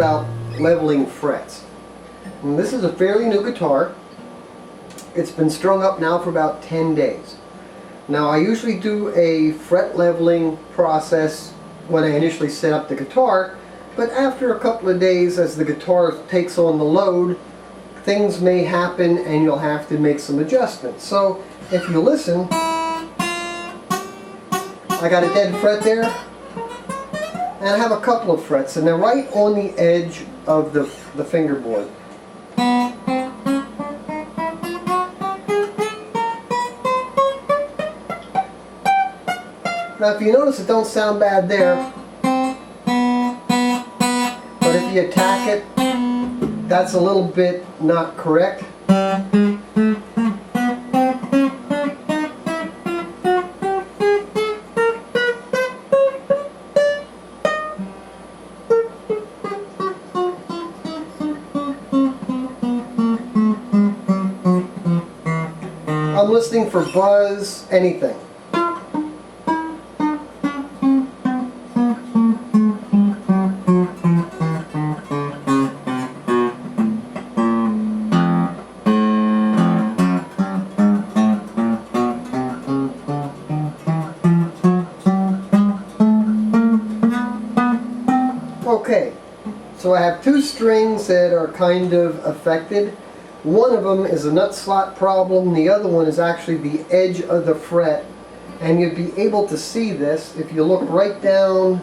about leveling frets. And this is a fairly new guitar. It's been strung up now for about 10 days. Now I usually do a fret leveling process when I initially set up the guitar, but after a couple of days as the guitar takes on the load, things may happen and you'll have to make some adjustments. So if you listen, I got a dead fret there, and I have a couple of frets, and they're right on the edge of the fingerboard. Now if you notice, it don't sound bad there, but if you attack it, that's a little bit not correct. I'm listening for buzz, anything. Okay, so I have two strings that are kind of affected. One of them is a nut slot problem, the other one is actually the edge of the fret, and you'd be able to see this if you look right down,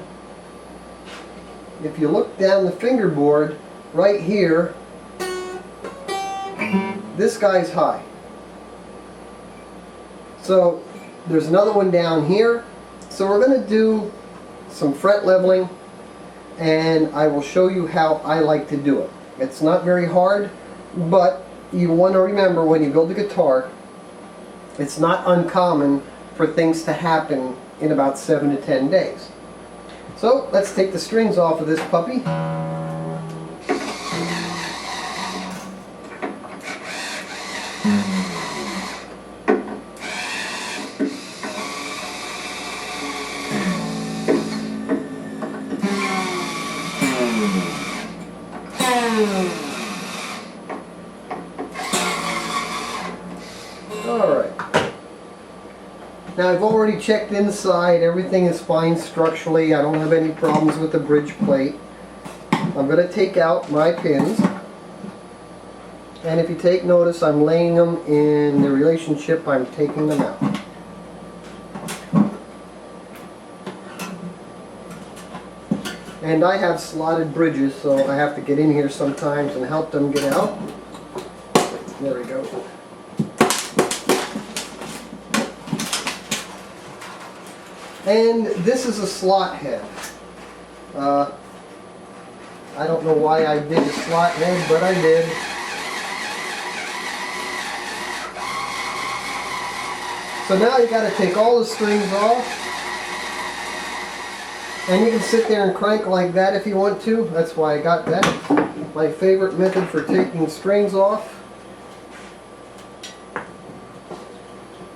if you look down the fingerboard right here, this guy's high. So there's another one down here. So we're going to do some fret leveling, and I will show you how I like to do it. It's not very hard, but you want to remember when you build a guitar, it's not uncommon for things to happen in about 7 to 10 days. So let's take the strings off of this puppy. Alright. Now I've already checked inside, everything is fine structurally, I don't have any problems with the bridge plate. I'm going to take out my pins, and if you take notice, I'm laying them in the relationship I'm taking them out. And I have slotted bridges, so I have to get in here sometimes and help them get out. There we go. And this is a slot head. I don't know why I did a slot head, but I did. So now you got to take all the strings off. And you can sit there and crank like that if you want to. That's why I got that. My favorite method for taking strings off.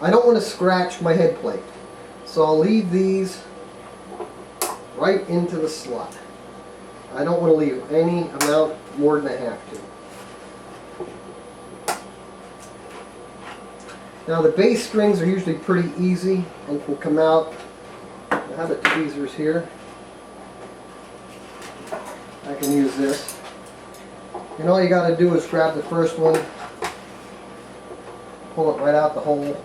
I don't want to scratch my head plate, so I'll leave these right into the slot. I don't want to leave any amount more than I have to. Now the bass strings are usually pretty easy and can come out. I have the tweezers here. I can use this. And all you got to do is grab the first one, pull it right out the hole.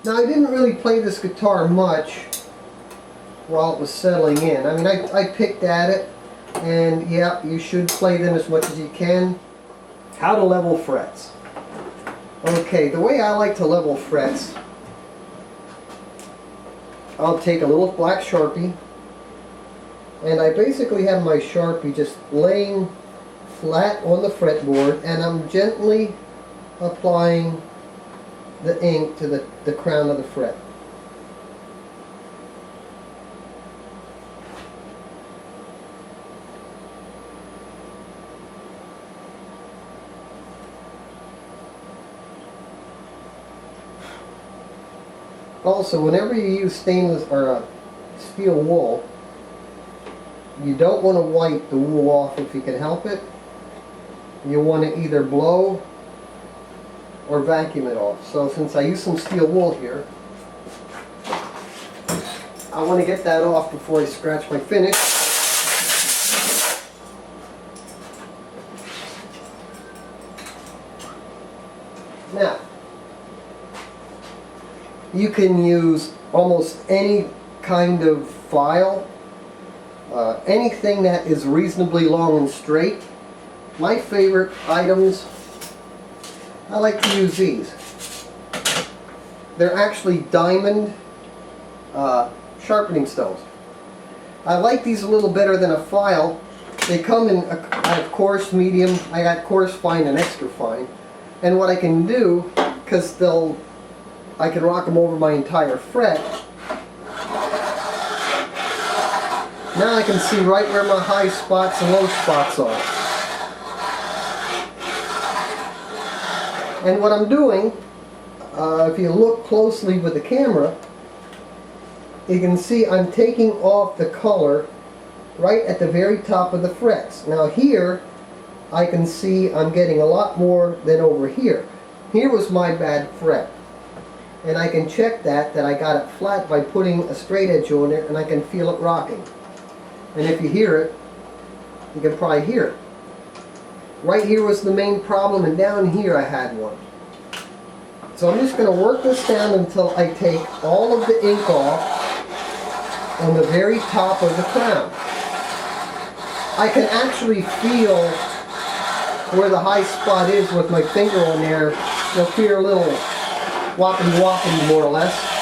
Now I didn't really play this guitar much while it was settling in. I mean, I picked at it, and yeah, you should play them as much as you can. How to level frets. Okay, the way I like to level frets, I'll take a little black Sharpie, and I basically have my Sharpie just laying flat on the fretboard, and I'm gently applying the ink to the crown of the fret. Also, whenever you use stainless or steel wool, you don't want to wipe the wool off if you can help it. You want to either blow or vacuum it off. So since I use some steel wool here, I want to get that off before I scratch my finish. Now, you can use almost any kind of file, anything that is reasonably long and straight. My favorite items, I like to use these. They're actually diamond sharpening stones. I like these a little better than a file. They come in I have coarse, medium, I got coarse, fine, and extra fine. And what I can do, because I can rock them over my entire fret. Now I can see right where my high spots and low spots are. And what I'm doing, if you look closely with the camera, you can see I'm taking off the color right at the very top of the frets. Now here, I can see I'm getting a lot more than over here. Here was my bad fret. And I can check that I got it flat by putting a straight edge on it, and I can feel it rocking. And if you hear it, you can probably hear it. Right here was the main problem, and down here I had one. So I'm just going to work this down until I take all of the ink off on the very top of the crown. I can actually feel where the high spot is with my finger on there. You'll hear a little whopping more or less.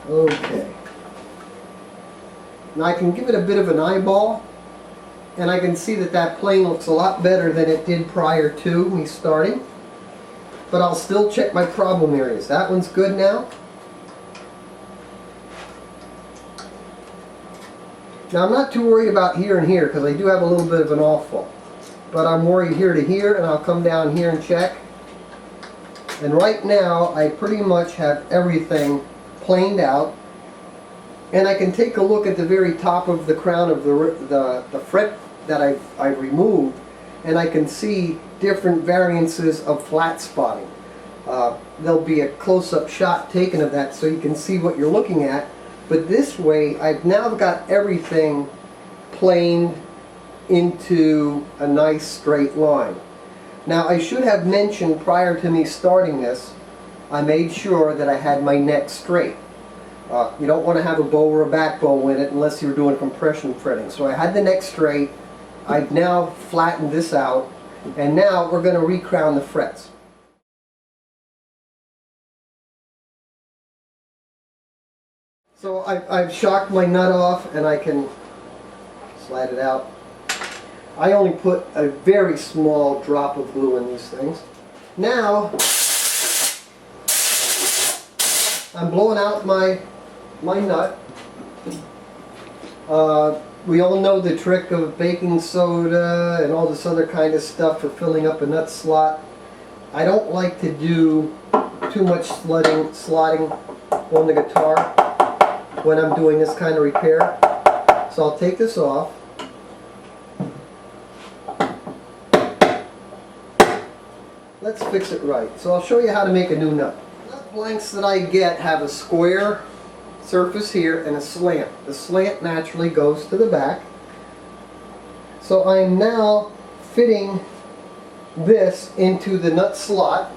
Okay. Now I can give it a bit of an eyeball, and I can see that plane looks a lot better than it did prior to me starting. But I'll still check my problem areas. That one's good now. Now I'm not too worried about here and here because I do have a little bit of an off-fall. But I'm worried here to here, and I'll come down here and check. And right now I pretty much have everything planed out. And I can take a look at the very top of the crown of the fret that I've removed, and I can see different variances of flat spotting. There'll be a close-up shot taken of that so you can see what you're looking at. But this way, I've now got everything planed into a nice straight line. Now, I should have mentioned prior to me starting this, I made sure that I had my neck straight. You don't want to have a bow or a back bow with it unless you're doing compression fretting. So I had the neck straight. I've now flattened this out, and now we're going to recrown the frets. So I've shocked my nut off, and I can slide it out. I only put a very small drop of glue in these things. Now I'm blowing out my nut. We all know the trick of baking soda and all this other kind of stuff for filling up a nut slot. I don't like to do too much slotting on the guitar when I'm doing this kind of repair. So I'll take this off. Let's fix it right. So I'll show you how to make a new nut. Nut blanks that I get have a square surface here and a slant. The slant naturally goes to the back. So I'm now fitting this into the nut slot.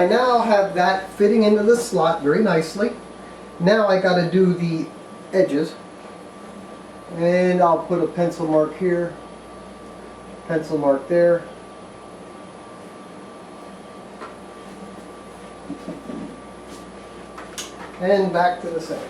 I now have that fitting into the slot very nicely. Now I got to do the edges. And I'll put a pencil mark here, pencil mark there. And back to the center.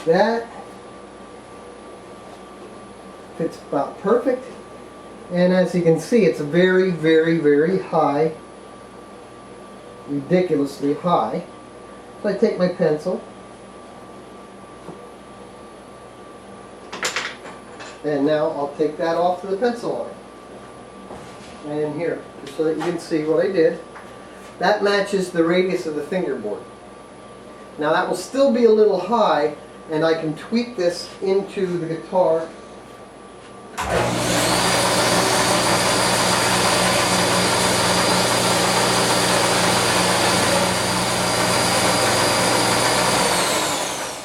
That fits about perfect, and as you can see, it's very, very, very high, ridiculously high. So I take my pencil and now I'll take that off to the pencil line. And here, just so that you can see what I did, that matches the radius of the fingerboard. Now that will still be a little high, and I can tweak this into the guitar.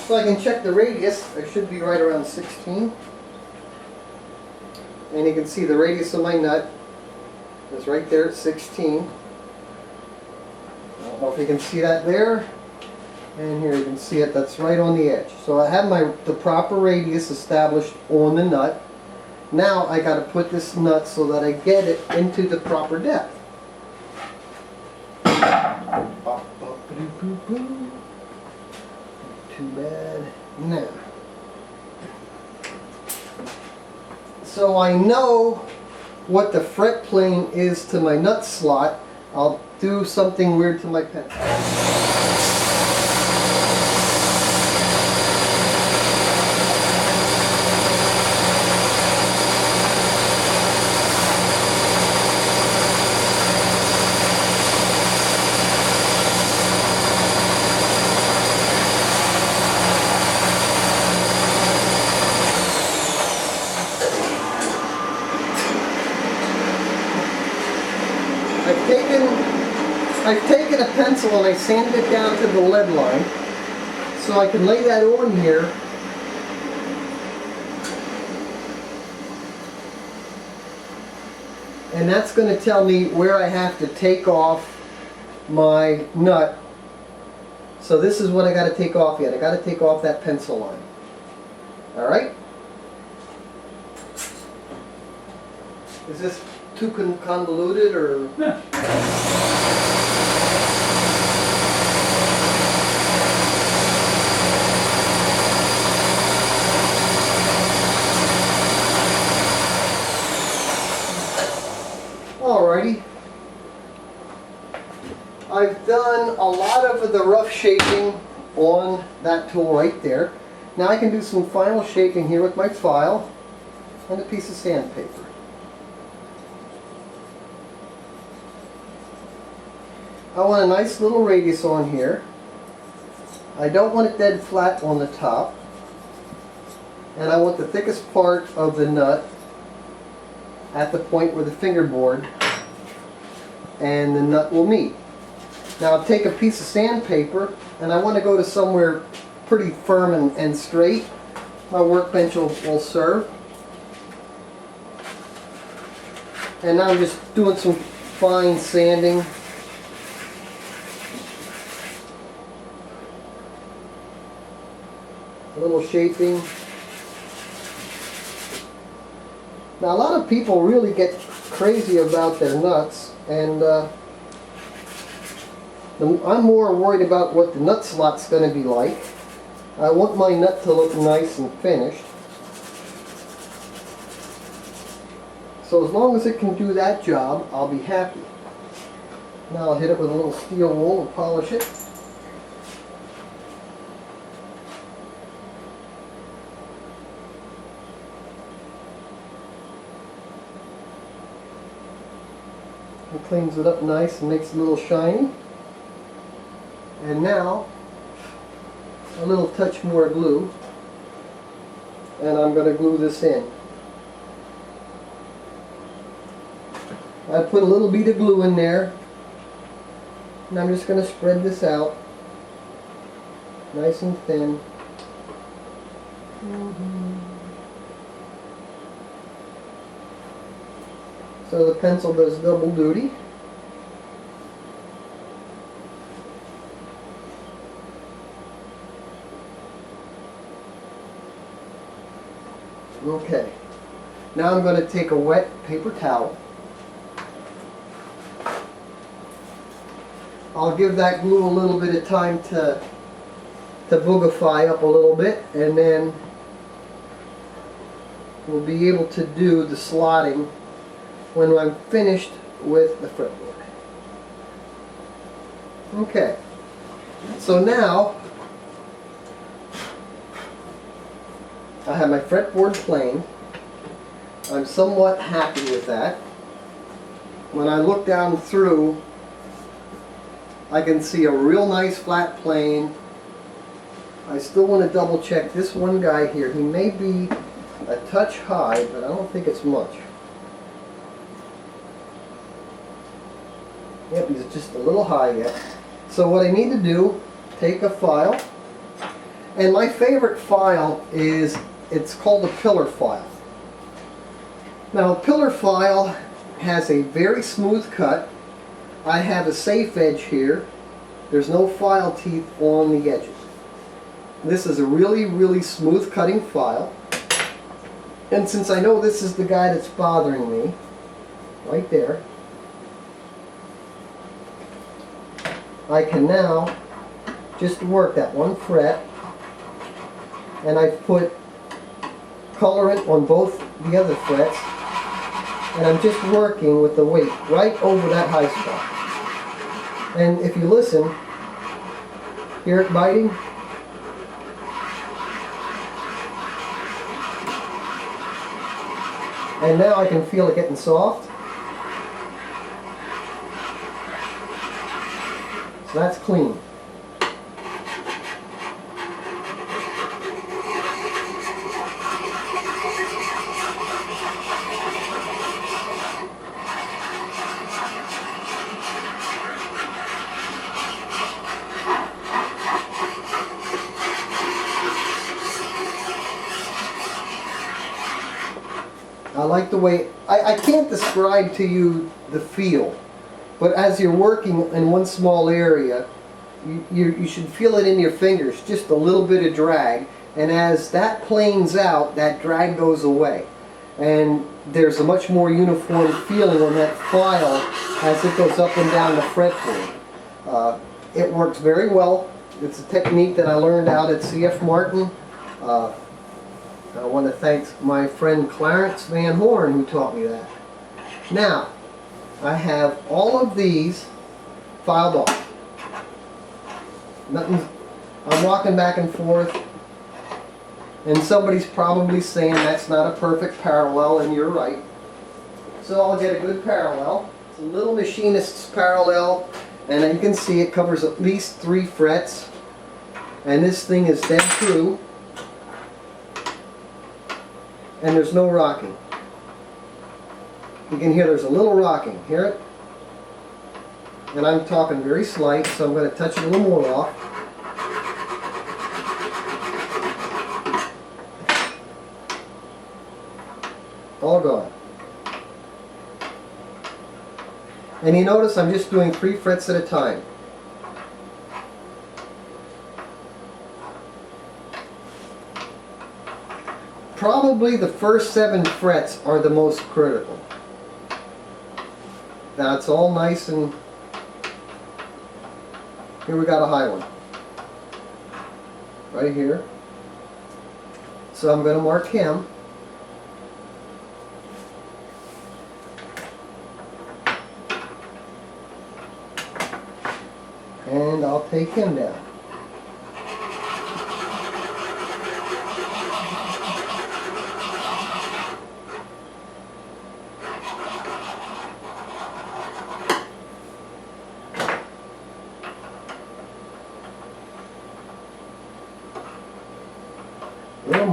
So I can check the radius. I should be right around 16. And you can see the radius of my nut is right there at 16. I don't know if you can see that there. And here you can see it, that's right on the edge. So I have the proper radius established on the nut. Now I got to put this nut so that I get it into the proper depth. Too bad. Now. So I know what the fret plane is to my nut slot. I'll do something weird to my pencil. I've taken a pencil and I sanded it down to the lead line so I can lay that on here. And that's going to tell me where I have to take off my nut. So this is what I got to take off yet. I got to take off that pencil line. Alright? Is this too convoluted or? Alrighty. I've done a lot of the rough shaping on that tool right there. Now I can do some final shaping here with my file and a piece of sandpaper. I want a nice little radius on here. I don't want it dead flat on the top. And I want the thickest part of the nut at the point where the fingerboard and the nut will meet. Now I'll take a piece of sandpaper and I want to go to somewhere pretty firm and straight. My workbench will serve. And now I'm just doing some fine sanding. A little shaping. Now a lot of people really get crazy about their nuts, and I'm more worried about what the nut slot's going to be like. I want my nut to look nice and finished. So as long as it can do that job, I'll be happy. Now I'll hit it with a little steel wool and polish it. It cleans it up nice and makes it a little shiny. And now, a little touch more glue, and I'm going to glue this in. I put a little bead of glue in there, and I'm just going to spread this out nice and thin. So the pencil does double duty. Okay, now I'm going to take a wet paper towel. I'll give that glue a little bit of time to boogify up a little bit, and then we'll be able to do the slotting when I'm finished with the fretboard. Okay, so now I have my fretboard planed. I'm somewhat happy with that. When I look down through, I can see a real nice flat plane. I still want to double check this one guy here. He may be a touch high, but I don't think it's much. Yep, he's just a little high yet. So what I need to do, take a file, and my favorite file is, it's called a pillar file. Now a pillar file has a very smooth cut. I have a safe edge here. There's no file teeth on the edges. This is a really, really smooth cutting file. And since I know this is the guy that's bothering me, right there, I can now just work that one fret, and I've put colorant on both the other frets, and I'm just working with the weight right over that high spot. And if you listen, hear it biting? And now I can feel it getting soft. So that's clean. I like the way, I can't describe to you the feel, but as you're working in one small area, you should feel it in your fingers, just a little bit of drag, and as that planes out, that drag goes away. And there's a much more uniform feeling on that file as it goes up and down the fretboard. It works very well. It's a technique that I learned out at C.F. Martin. I want to thank my friend Clarence Van Horn who taught me that. Now, I have all of these filed off. I'm walking back and forth, and somebody's probably saying that's not a perfect parallel, and you're right. So I'll get a good parallel. It's a little machinist's parallel, and you can see it covers at least 3 frets, and this thing is dead true. And there's no rocking. You can hear there's a little rocking. Hear it? And I'm talking very slight, so I'm going to touch it a little more off. All gone. And you notice I'm just doing 3 frets at a time. Probably the first 7 frets are the most critical. Now it's all nice, and here we got a high one. Right here. So I'm going to mark him. And I'll take him down.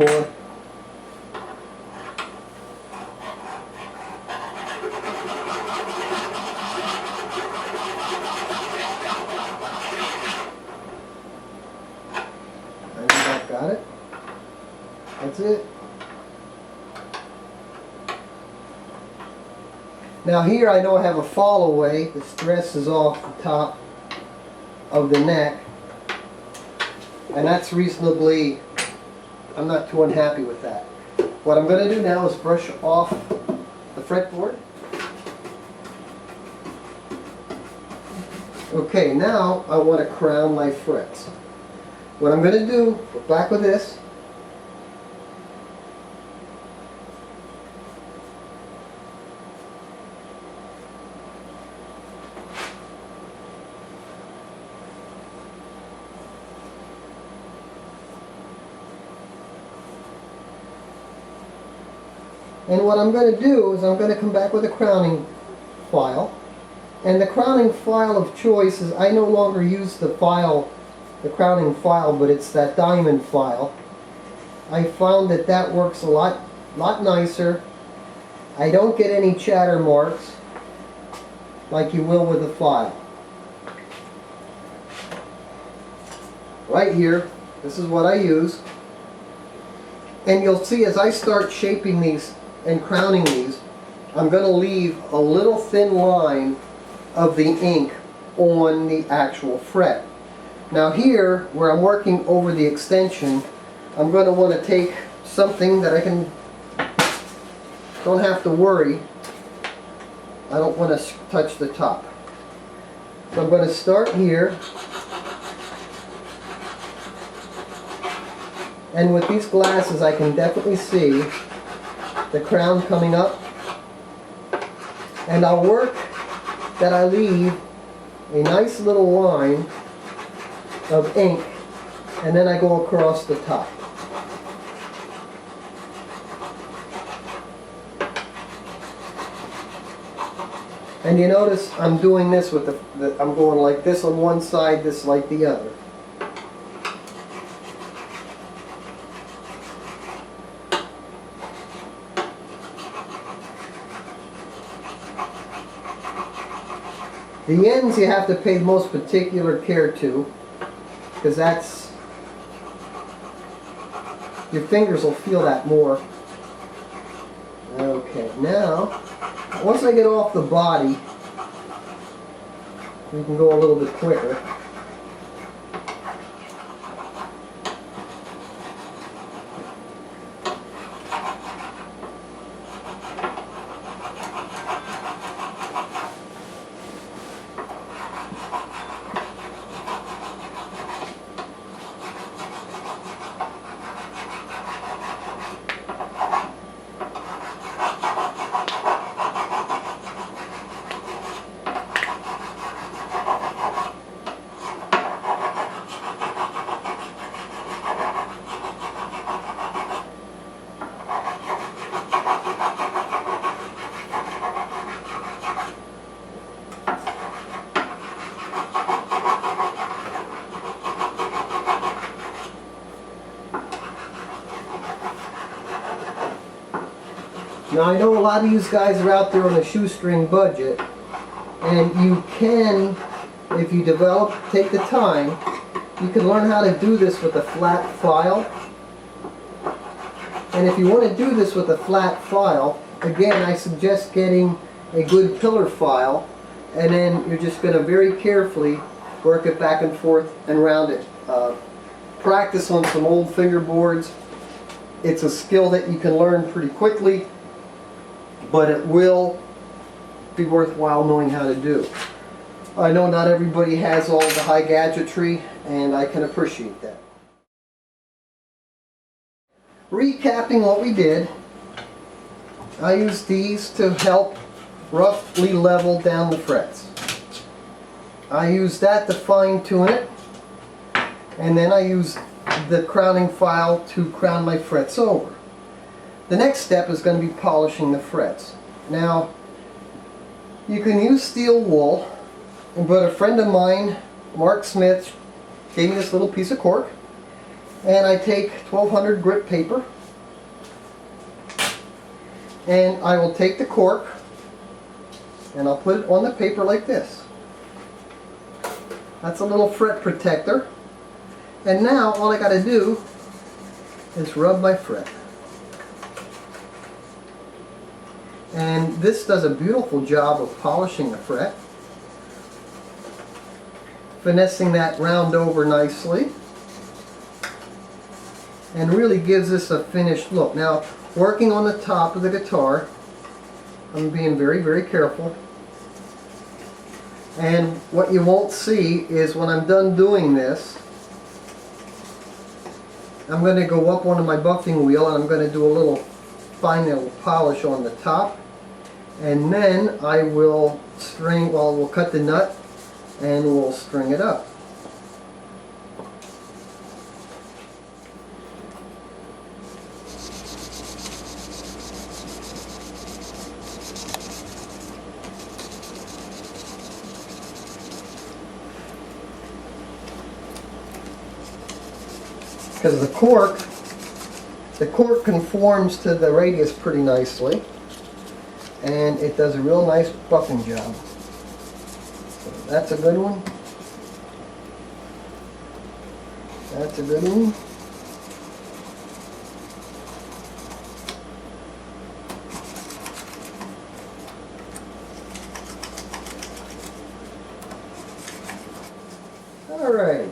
more. I think I've got it. That's it. Now here I know I have a fall away. The stress is off the top of the neck. And that's reasonably, I'm not too unhappy with that. What I'm going to do now is brush off the fretboard. Okay, now I want to crown my frets. What I'm going to do, go back with this. And what I'm going to do is I'm going to come back with a crowning file. And the crowning file of choice is, I no longer use the file, the crowning file, but it's that diamond file. I found that that works a lot nicer. I don't get any chatter marks like you will with the file. Right here, this is what I use. And you'll see as I start shaping these and crowning these, I'm going to leave a little thin line of the ink on the actual fret. Now here, where I'm working over the extension, I'm going to want to take something that I don't have to worry. I don't want to touch the top. So I'm going to start here. And with these glasses I can definitely see the crown coming up, and I'll work that I leave a nice little line of ink, and then I go across the top. And you notice I'm doing this with I'm going like this on one side, this like the other. The ends you have to pay most particular care to, because that's, your fingers will feel that more. Okay, now, once I get off the body, we can go a little bit quicker. Now I know a lot of you guys are out there on a shoestring budget, and you can, if you take the time, you can learn how to do this with a flat file. And if you want to do this with a flat file, again I suggest getting a good pillar file, and then you're just going to very carefully work it back and forth and round it. Practice on some old fingerboards. It's a skill that you can learn pretty quickly, but it will be worthwhile knowing how to do. I know not everybody has all the high gadgetry, and I can appreciate that. Recapping what we did, I used these to help roughly level down the frets. I used that to fine tune it, and then I used the crowning file to crown my frets over. The next step is going to be polishing the frets. Now, you can use steel wool, but a friend of mine, Mark Smith, gave me this little piece of cork, And I take 1200 grit paper, and I will take the cork and I'll put it on the paper like this. That's a little fret protector. And now all I got to do is rub my fret. And this does a beautiful job of polishing the fret, finessing that round over nicely, and really gives us a finished look. Now, working on the top of the guitar, I'm being very, very careful. And what you won't see is when I'm done doing this, I'm going to go up onto my buffing wheel and I'm going to do a little fine little polish on the top. And then I will string, well, we'll cut the nut and we'll string it up. Because the cork conforms to the radius pretty nicely, and it does a real nice buffing job. So that's a good one. That's a good one. All right.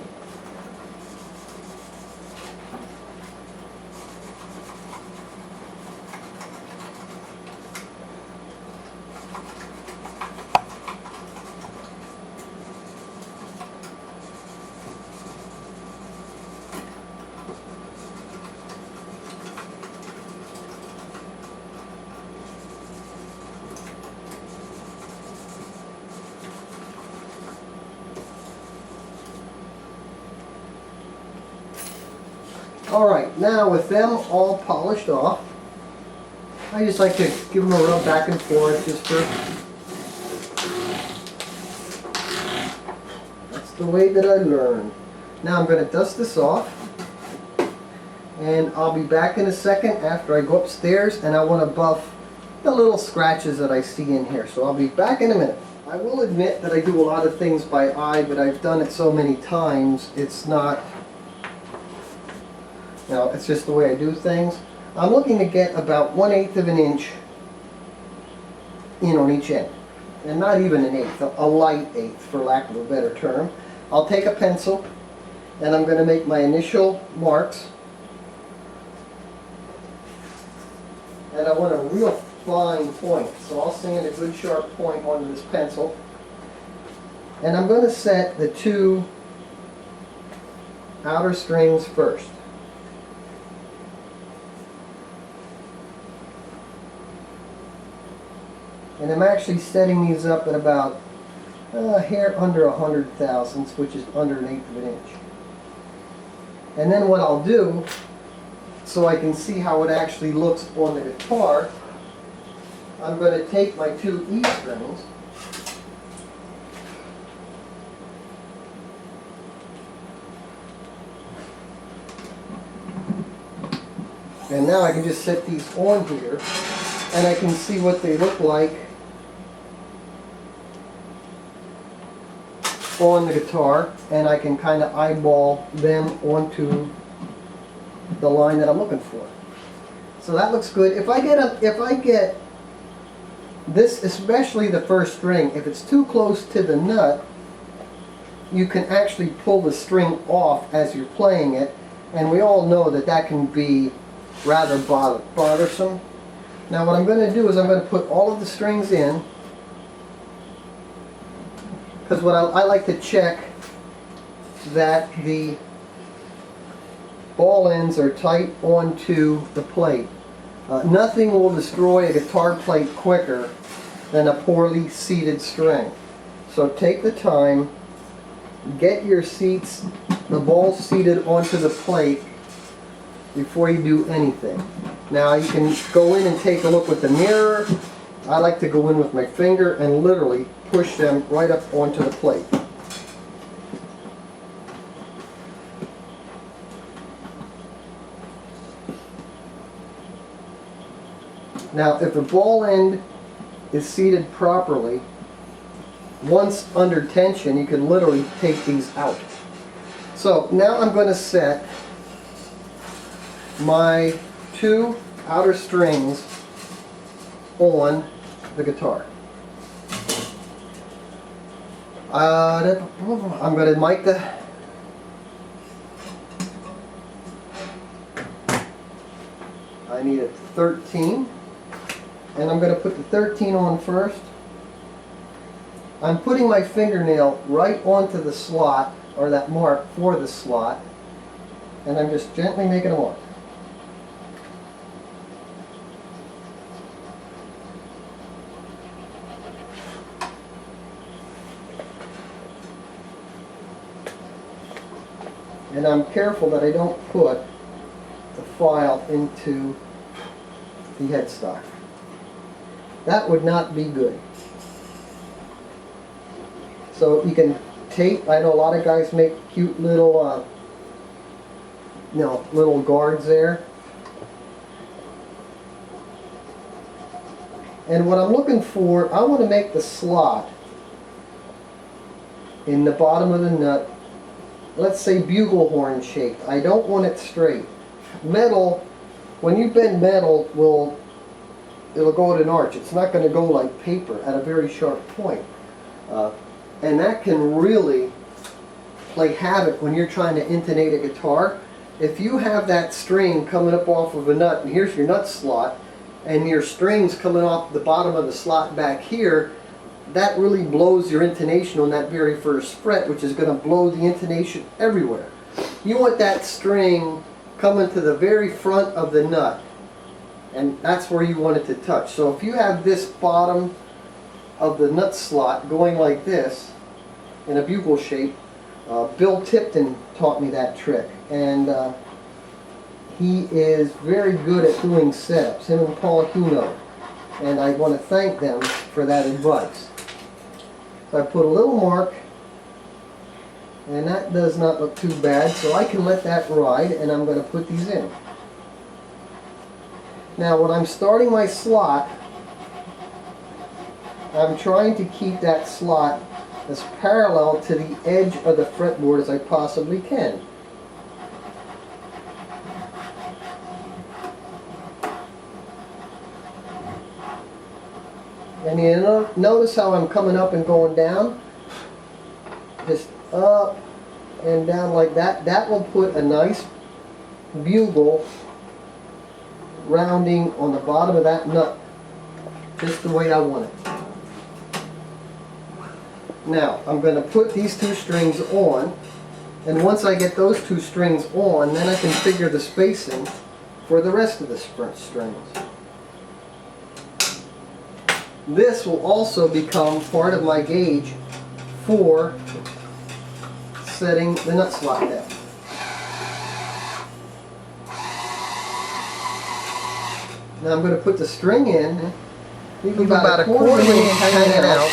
Alright, now with them all polished off, I just like to give them a rub back and forth just for, that's the way that I learn. Now I'm going to dust this off, and I'll be back in a second after I go upstairs and I want to buff the little scratches that I see in here. So I'll be back in a minute. I will admit that I do a lot of things by eye, but I've done it so many times, it's not, now it's just the way I do things. I'm looking to get about 1/8 of an inch in on each end. And not even an eighth, a light eighth for lack of a better term. I'll take a pencil and I'm going to make my initial marks. And I want a real fine point. So I'll sand a good sharp point onto this pencil. And I'm going to set the two outer strings first. And I'm actually setting these up at about a hair under 100 thousandths, which is under 1/8 of an inch. And then what I'll do, so I can see how it actually looks on the guitar, I'm going to take my two E strings and now I can just set these on here and I can see what they look like on the guitar, and I can kind of eyeball them onto the line that I'm looking for. So that looks good. If I get this, especially the first string, if it's too close to the nut, you can actually pull the string off as you're playing it, and we all know that that can be rather bothersome. Now what I'm going to do is I'm going to put all of the strings in, because what I like to check that the ball ends are tight onto the plate. Nothing will destroy a guitar plate quicker than a poorly seated string. So take the time, get your seats, the ball seated onto the plate before you do anything. Now you can go in and take a look with the mirror. I like to go in with my finger and literally push them right up onto the plate. Now if the ball end is seated properly, once under tension you can literally take these out. So now I'm going to set my 2 outer strings on the guitar. I'm going to mic the I need a 13, and I'm going to put the 13 on first. I'm putting my fingernail right onto the slot, or that mark for the slot, and I'm just gently making a mark. And I'm careful that I don't put the file into the headstock. That would not be good. So you can tape. I know a lot of guys make cute little, little guards there. And what I'm looking for, I want to make the slot in the bottom of the nut, let's say bugle horn shaped. I don't want it straight. Metal, when you bend metal, it'll go at an arch. It's not going to go like paper at a very sharp point. And that can really play havoc when you're trying to intonate a guitar. If you have that string coming up off of a nut, and here's your nut slot, and your strings coming off the bottom of the slot back here, that really blows your intonation on that very first fret, which is going to blow the intonation everywhere. You want that string coming to the very front of the nut, and that's where you want it to touch. So if you have this bottom of the nut slot going like this in a bugle shape, Bill Tipton taught me that trick, and he is very good at doing setups, him and Paul Huno, and I want to thank them for that advice. So I put a little mark, and that does not look too bad, so I can let that ride, and I'm going to put these in. Now when I'm starting my slot, I'm trying to keep that slot as parallel to the edge of the fretboard as I possibly can. And you notice how I'm coming up and going down? Just up and down like that. That will put a nice bugle rounding on the bottom of that nut, just the way I want it. Now, I'm going to put these 2 strings on, and once I get those 2 strings on, then I can figure the spacing for the rest of the strings. This will also become part of my gauge for setting the nut slot down. Now I'm going to put the string in, leave about a quarter inch hanging out.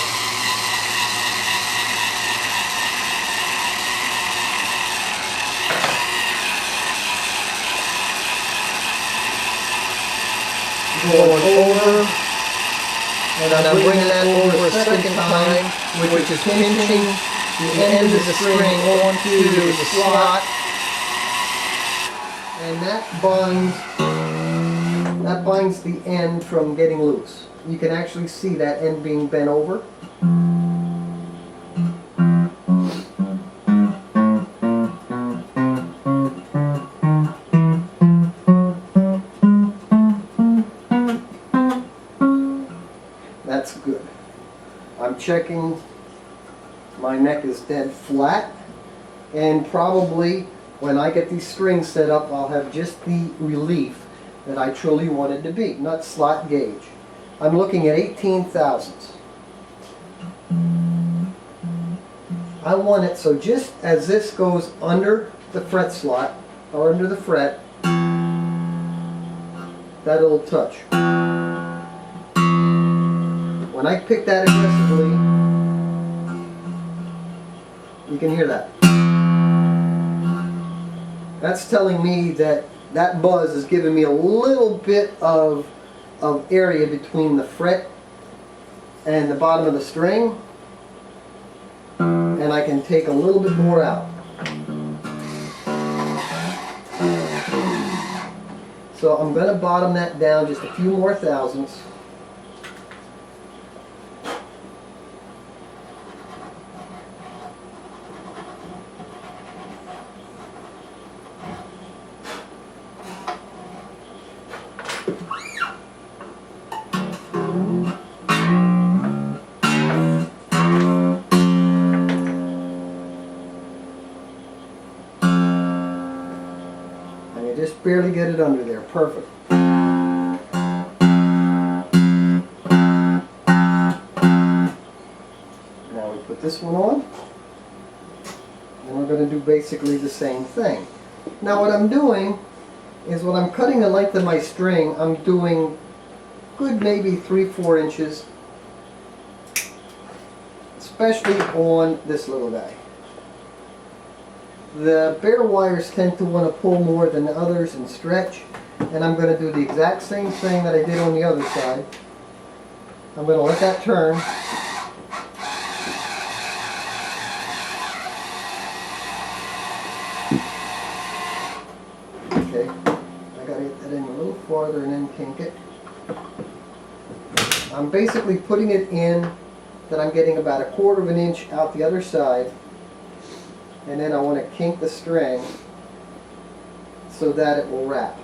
Going over, and I'm bringing that over a second time, which is pinching the end of the string onto the slot, and that binds the end from getting loose. You can actually see that end being bent over. That's good. I'm checking my neck is dead flat, and probably when I get these strings set up, I'll have just the relief that I truly want it to be. Nut slot gauge. I'm looking at 18 thousandths. I want it so just as this goes under the fret slot, or under the fret, that it'll touch. When I pick that aggressively, you can hear that. That's telling me that that buzz is giving me a little bit of of area between the fret and the bottom of the string, and I can take a little bit more out. So I'm going to bottom that down just a few more thousandths. Just barely get it under there. Perfect. Now we put this one on, and we're going to do basically the same thing. Now what I'm doing is when I'm cutting the length of my string, I'm doing good maybe 3-4 inches, especially on this little guy. The bare wires tend to want to pull more than the others and stretch, and I'm going to do the exact same thing that I did on the other side. I'm going to let that turn. Okay, I got to get that in a little farther and then kink it. I'm basically putting it in that I'm getting about 1/4 of an inch out the other side. And then I want to kink the string so that it will wrap.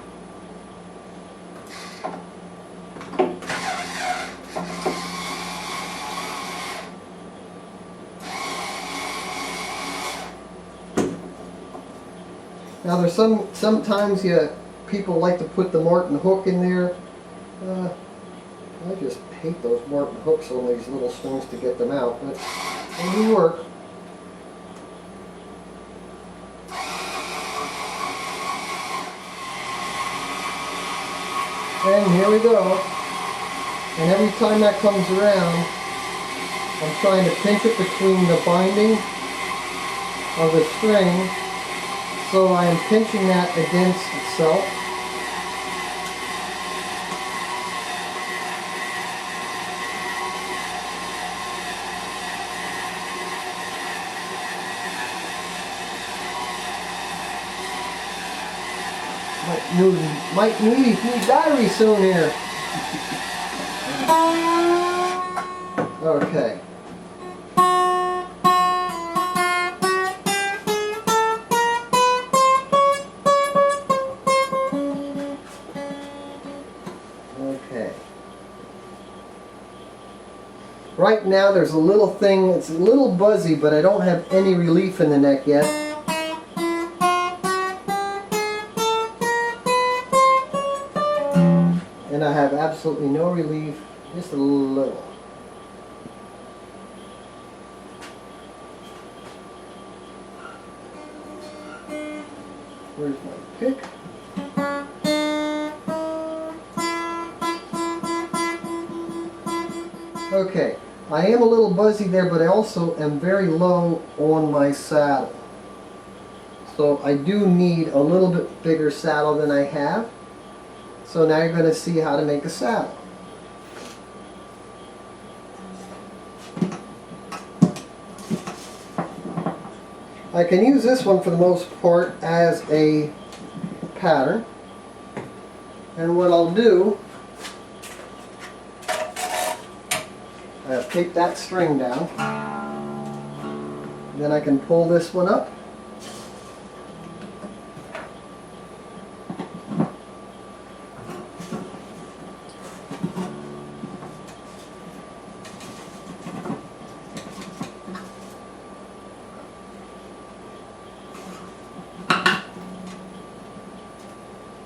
Now there's sometimes people like to put the Martin hook in there. I just hate those Martin hooks on these little strings to get them out, but they do work. And here we go. And every time that comes around, I'm trying to pinch it between the binding of the string, so I am pinching that against itself. Might need battery soon here. Okay. Okay. Right now there's a little thing, it's a little buzzy, but I don't have any relief in the neck yet. And I have absolutely no relief, just a little. Where's my pick? Okay, I am a little buzzy there, but I also am very low on my saddle. So I do need a little bit bigger saddle than I have. So now you're going to see how to make a saddle. I can use this one for the most part as a pattern. And what I'll do, I'll tape that string down. Then I can pull this one up.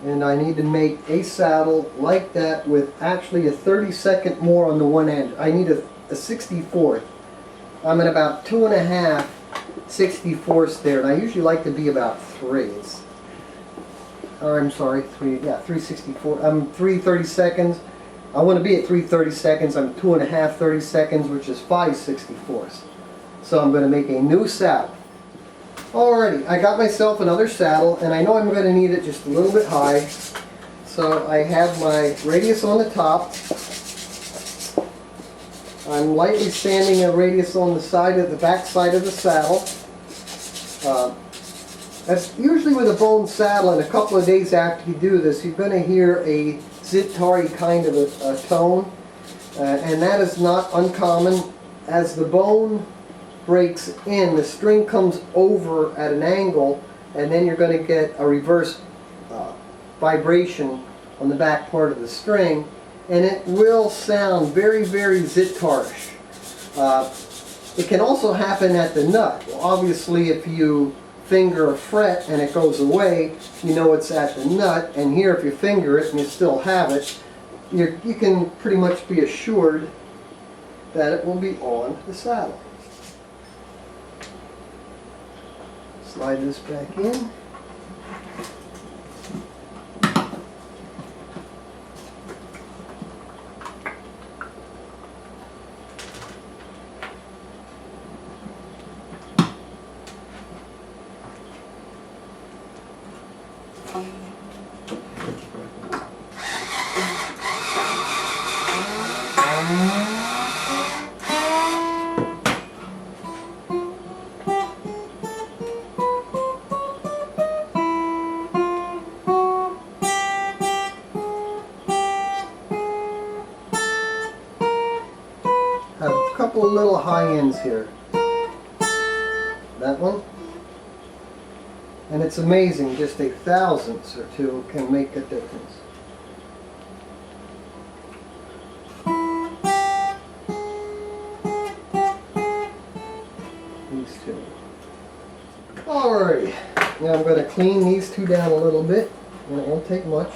And I need to make a saddle like that with actually a 32nd more on the one end. I need a 64th. I'm at about 2.5 64ths there, and I usually like to be about 3. Or I'm sorry, 3 64. I'm 3 32nds. I want to be at 3 32nds. I'm 2.5 32nds, which is 5 64ths. So I'm going to make a new saddle. Alrighty, I got myself another saddle, and I know I'm going to need it just a little bit high. So I have my radius on the top. I'm lightly sanding a radius on the side of the back side of the saddle. That's usually with a bone saddle, and a couple of days after you do this, you're going to hear a zitari kind of a tone, and that is not uncommon. As the bone breaks in, the string comes over at an angle, and then you're going to get a reverse vibration on the back part of the string, and it will sound very, very zitarish. It can also happen at the nut. Well, obviously, if you finger a fret and it goes away, you know it's at the nut, and here if you finger it and you still have it, you can pretty much be assured that it will be on the saddle. Slide this back in. Have a couple of little high ends here. That one. And it's amazing, just a thousandths or two can make a difference. These two. Alright, now I'm going to clean these two down a little bit, and it won't take much.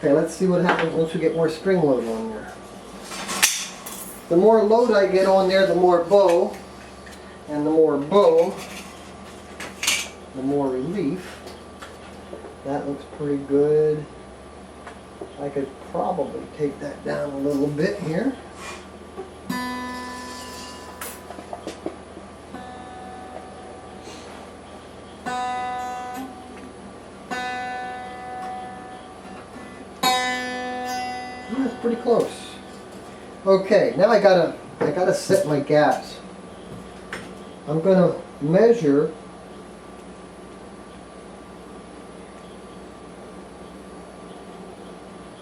Okay, let's see what happens once we get more string load on there. The more load I get on there, the more bow, and the more bow, the more relief. That looks pretty good. I could probably take that down a little bit here. That's pretty close. Okay, now I gotta set my gaps. I'm gonna measure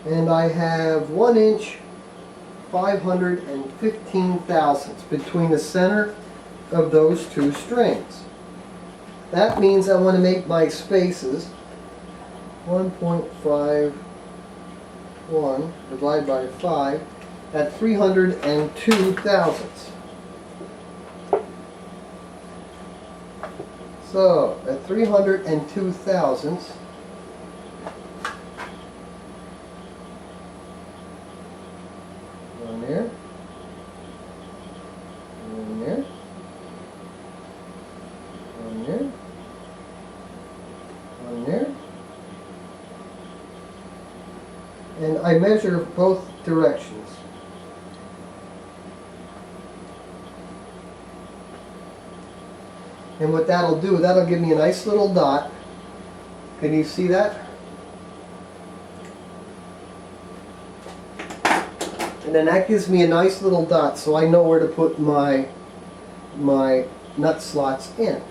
and I have 1 inch 515 thousandths between the center of those two strings. That means I want to make my spaces 1.51 divided by 5 at 302 thousandths. So at 302 thousandths, one there, one there, one there, one there, and I measure both directions. And what that'll do, that'll give me a nice little dot. Can you see that? And then that gives me a nice little dot, so I know where to put my nut slots in.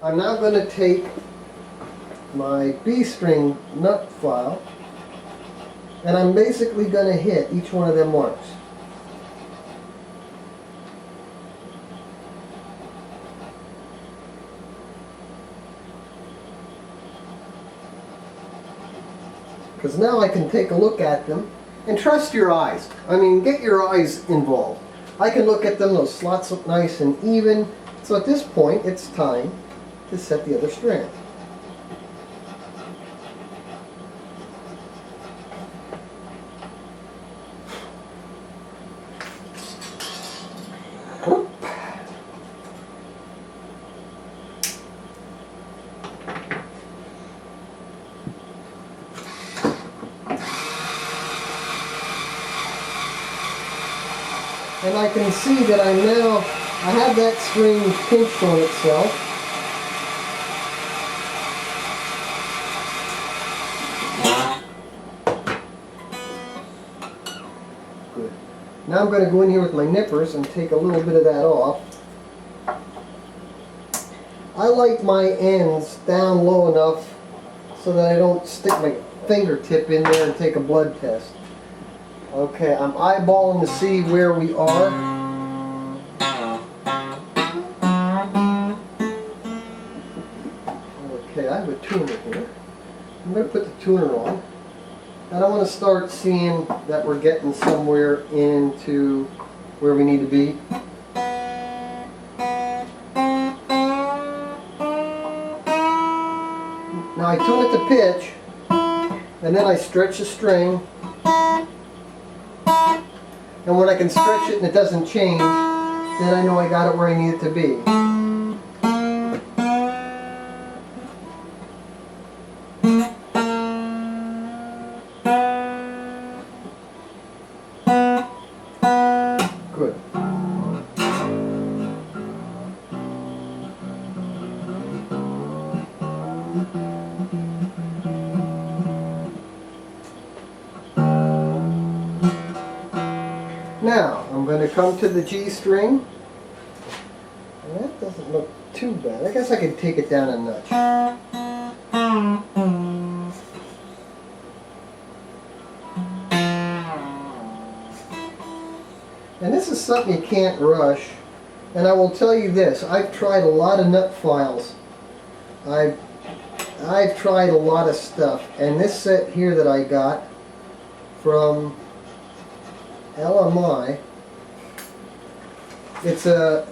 I'm now going to take my B string nut file And I'm basically going to hit each one of them marks. Because now I can take a look at them and trust your eyes. I mean, get your eyes involved. I can look at them, those slots look nice and even. So at this point, it's time to set the other strand. And I can see that I have that string pinched on itself. Good. Now I'm going to go in here with my nippers and take a little bit of that off. I like my ends down low enough so that I don't stick my fingertip in there and take a blood test. Okay, I'm eyeballing to see where we are. Okay, I have a tuner here. I'm going to put the tuner on. And I want to start seeing that we're getting somewhere into where we need to be. Now I tune it to pitch, and then I stretch the string. And when I can stretch it and it doesn't change, then I know I got it where I need it to be. Good. Now, I'm going to come to the G string. And that doesn't look too bad. I guess I could take it down a notch. And this is something you can't rush. And I will tell you this, I've tried a lot of nut files. I've tried a lot of stuff. And this set here that I got from LMI, it's a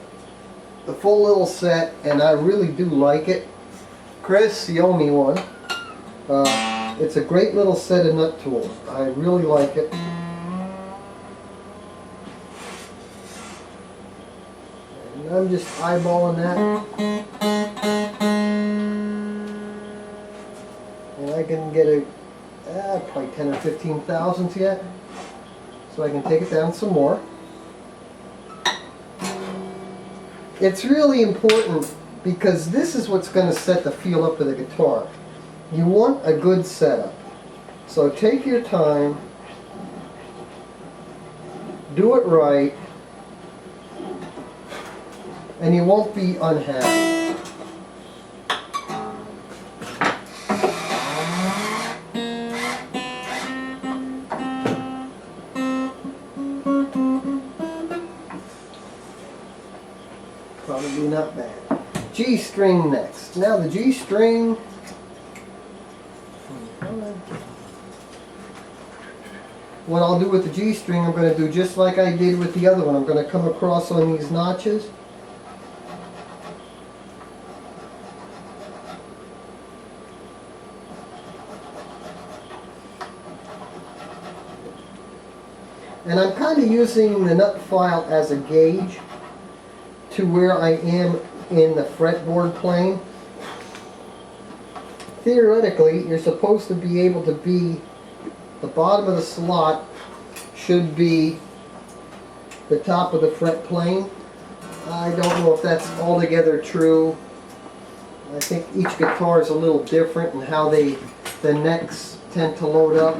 full little set, and I really do like it. Chris, you owe me one. It's a great little set of nut tools. I really like it. And I'm just eyeballing that. And I can get a probably 10 or 15 thousandths yet. So I can take it down some more. It's really important because this is what's going to set the feel up of the guitar. You want a good setup. So take your time, do it right, and you won't be unhappy. Probably not bad. G string next. Now the G string, what I'll do with the G string, I'm going to do just like I did with the other one. I'm going to come across on these notches. And I'm kind of using the nut file as a gauge to where I am in the fretboard plane. Theoretically, you're supposed to be able to be, the bottom of the slot should be the top of the fret plane. I don't know if that's altogether true. I think each guitar is a little different in how the necks tend to load up.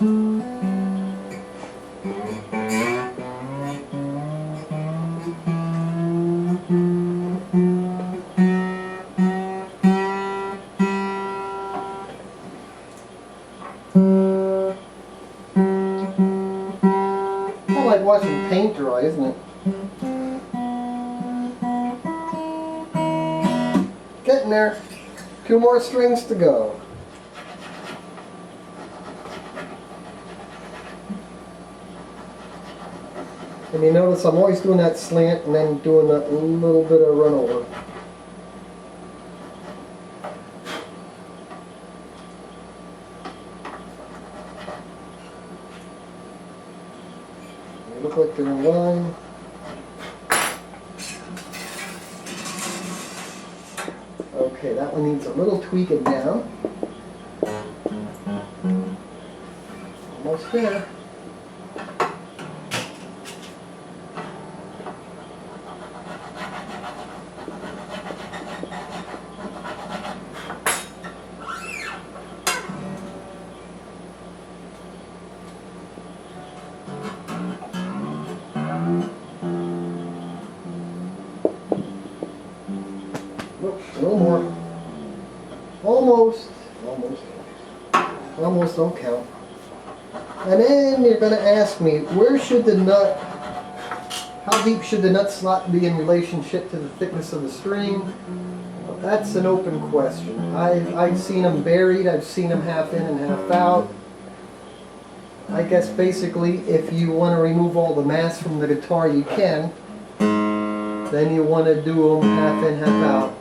Like watching paint dry, isn't it? Getting there. 2 more strings to go. And you notice I'm always doing that slant and then doing that little bit of run over. They look like they're in line. Okay, that one needs a little tweaking down. Almost there. Oops, a little more. Almost. Almost don't count. And then you're going to ask me, where should the nut, how deep should the nut slot be in relationship to the thickness of the string? Well, that's an open question. I've seen them buried, I've seen them half in and half out. I guess basically if you want to remove all the mass from the guitar you can. Then you want to do them half in, half out.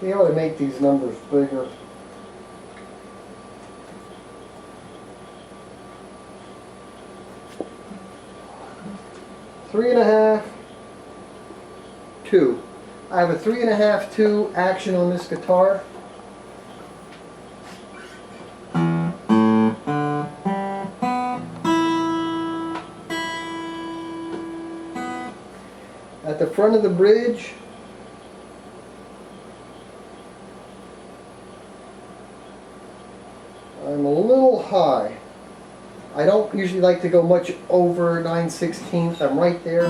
They ought to make these numbers bigger. Three and a half, 2. I have a 3.5, 2 action on this guitar. At the front of the bridge, I'm a little high. I don't usually like to go much over 9/16. I'm right there.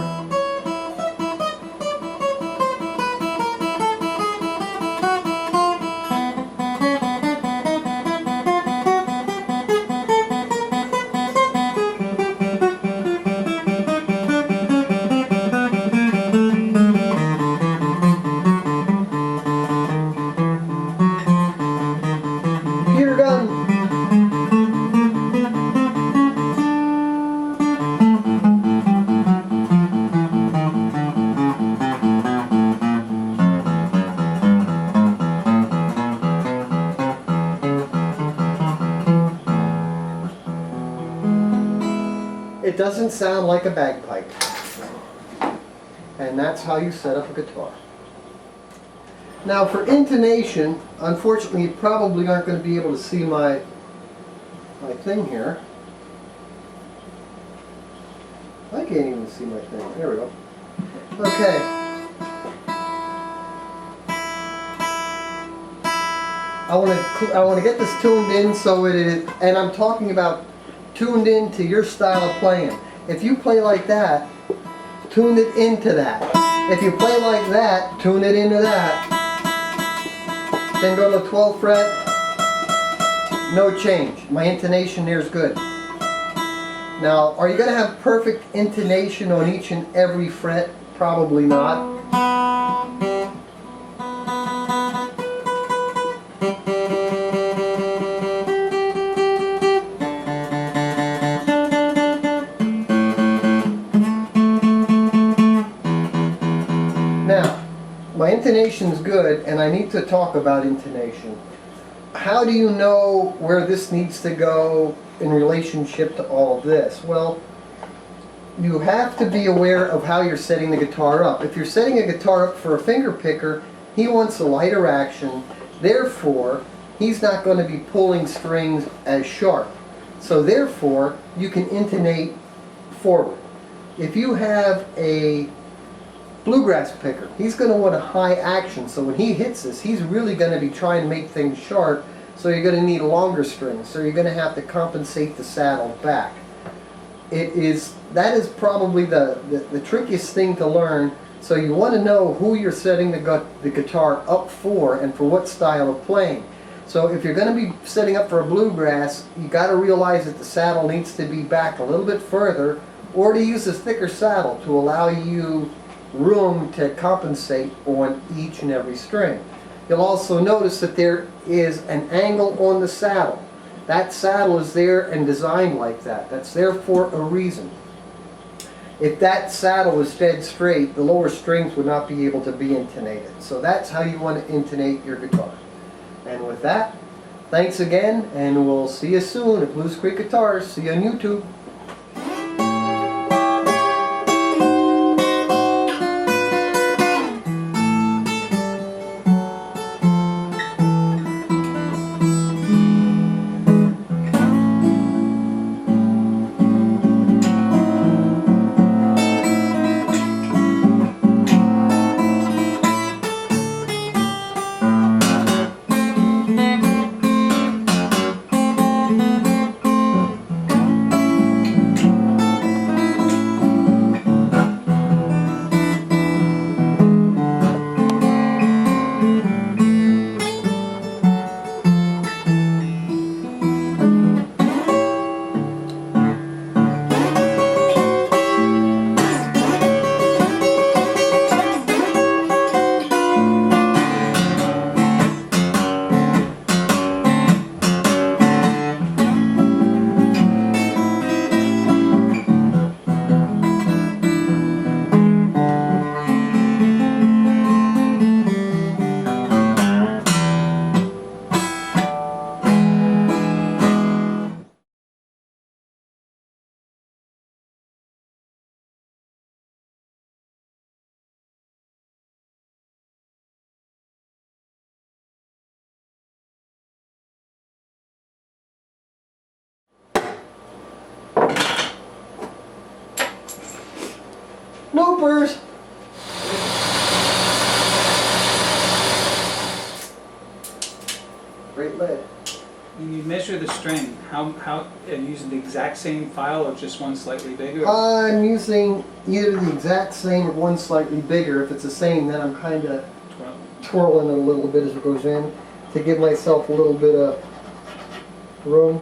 Computer gun. It doesn't sound like a bagpipe. And that's how you set up a guitar. Now for intonation, unfortunately you probably aren't going to be able to see my thing here. I can't even see my thing. There we go. Okay. I want to get this tuned in so it is, and I'm talking about tuned in to your style of playing. If you play like that, tune it into that. If you play like that, tune it into that. Then go to the 12th fret, no change. My intonation there is good. Now, are you going to have perfect intonation on each and every fret? Probably not. Now, my intonation's good, and I need to talk about intonation. How do you know where this needs to go in relationship to all of this? Well, you have to be aware of how you're setting the guitar up. If you're setting a guitar up for a finger picker, he wants a lighter action. Therefore, he's not going to be pulling strings as sharp. So therefore, you can intonate forward. If you have a bluegrass picker, he's going to want a high action, so when he hits this, he's really going to be trying to make things sharp, so you're going to need longer strings, so you're going to have to compensate the saddle back. That is probably the trickiest thing to learn, so you want to know who you're setting the guitar up for and for what style of playing. So if you're going to be setting up for a bluegrass, you got to realize that the saddle needs to be back a little bit further, or to use a thicker saddle to allow you room to compensate on each and every string. You'll also notice that there is an angle on the saddle. That saddle is there and designed like that. That's there for a reason. If that saddle was dead straight, the lower strings would not be able to be intonated. So that's how you want to intonate your guitar. And with that, thanks again, and we'll see you soon at Blues Creek Guitars. See you on YouTube. Loopers! Great lead. When you measure the string, how are you using the exact same file or just one slightly bigger? I'm using either the exact same or one slightly bigger. If it's the same, then I'm kind of twirling it a little bit as it goes in to give myself a little bit of room.